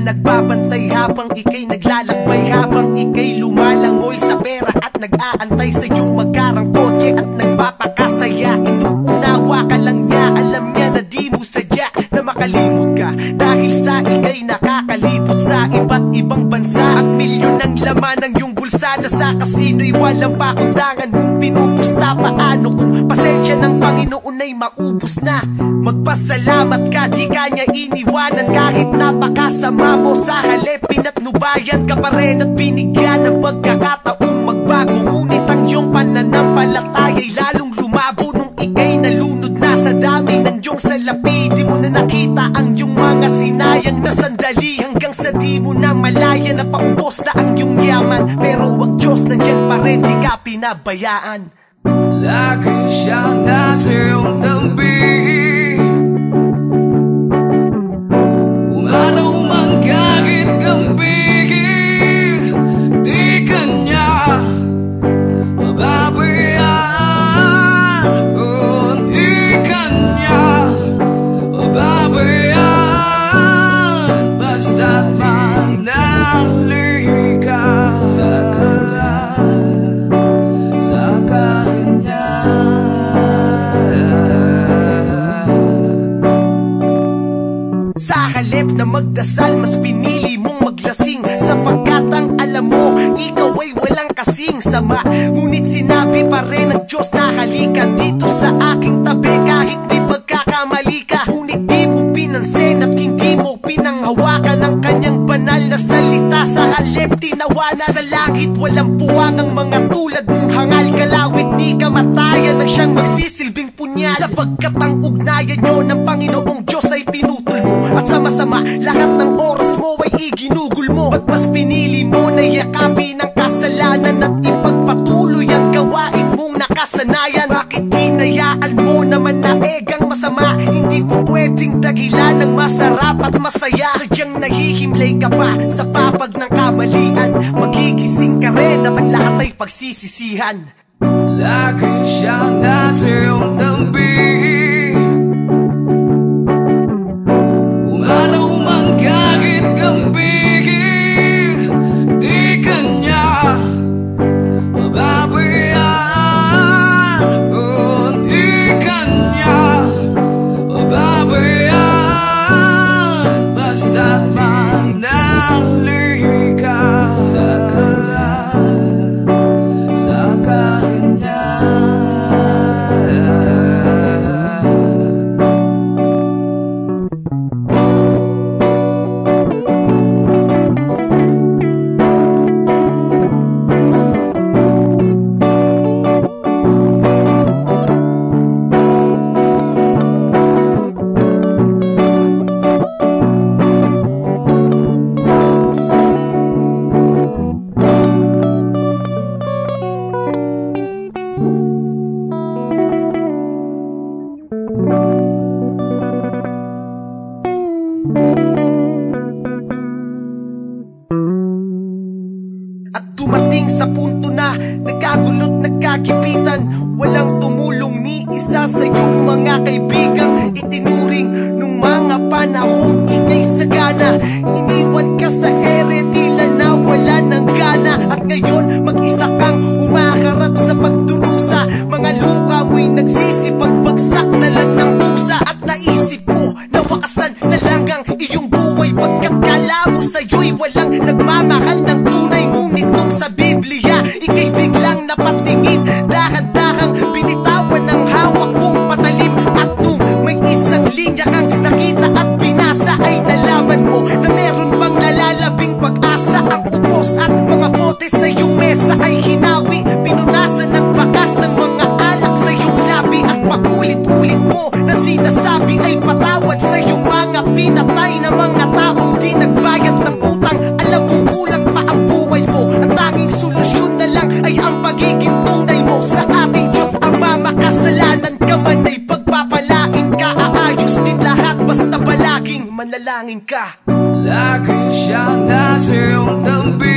Nagbabantay habang ika'y naglalakbay, habang ika'y lumalangoy sa pera at nag-aantay sa iyong magkarang kotse at nagpapakasaya. Inuunawa ka lang niya, alam niya na di mo sadya na makalimot ka, dahil sa ika'y nakakalibot sa iba't ibang bansa at milyon ang laman ng iyong bulsa. Na sa kasino'y walang pakundangan mong pinupusta. Paano kung pasensya ng Panginoon ay maubos na? Magpasalamat ka, di ka niya iniwanan kahit napakasama mo. Sa halip pinatnubayan ka pa rin at binigyan ng pagkakataong magbago. Ngunit ang iyong pananampalataya'y lalong lumabo nung ika'y nalunod na sa dami ng iyong salapi. Di mo na nakita ang iyong mga sinayang na sandali, hanggang sa di mo na malaya na paubos na ang iyong yaman. Pero ang Diyos nandyan pa rin, di ka pinabayaan. Lagi siyang nasa iyong tabi, kung araw man kahit gabi, di ka niya mababayaan. Oh, di ka niya mababayaan. Basta't manali ka sa kanya. Sa halip na magdasal, mas pinili mong maglasing, sapagkat ang alam mo, ikaw ay walang kasing sama. Ngunit sinabi pa rin ng Diyos na halika dito sa aking tabi, kahit may pagkakamali ka. Ngunit di mo pinansin at hindi mo pinanghawakan ang kanyang banal na salita. Sa halip tinawanan sa langit, walang puwang ang mga tulad mong hangal. Kalawit ni kamatayan ang siyang magsisilbing punyal, sapagkat ang ugnayan nyo ng Panginoong Diyos ay pinutol mo, at sama-sama lahat ng oras mo ay iginugol mo. Ba't mas pinili mo na yakapin ang kasalanan at ipagpatuloy ang gawain mong nakasanayan? Bakit hinayaan mo naman na egang masama hindi po pwedeng dagilan ng masarap at masaya? Sadyang nahihimlay ka pa sa papag ng kamalian, magigising ka rin at ang lahat ay pagsisisihan. Lagi siyang nasa iyong tabi, kung araw man kahit gabi, di ka niya mababayaan. Oh, di ka niya mababayaan. Basta't manali ka sa kanya. At dumating sa punto na nagkagulot, nagkagipitan, walang tumulong ni isa sa iyong mga kaibigang itinuring nung mga panahong ika'y sagana. Iniwan ka sa ere, tila na wala ng gana, at ngayon mag-isa kang umaharap sa pagdurusa. Mga luha mo'y nagsisipagbagsak na lang ng pusa, at naisip mo na wakasan na lang ang iyong buhay, pagkat kala mo sa'yo'y walang nagmamahal ng tunay. Ngunit nung sa Biblia ika'y biglang napatingin, dahan-dahang binitawan ng hawak mong patalim, at nung may isang linya kang nakita at binasa, ay nalaman mo na meron pang nalalabing pag-asa. Ang upos at mga bote sa iyong mesa ay hinawi, pinunasan ng bakas ng mga alak sa iyong labi, at paulit-ulit mo na sinasabi ay patawad sa iyong mga pinatay na mga taong di nagbayad ng utang. Alam mong kulang pa ang buhay manalangin ka. Lagi siyang nasa iyong tabi.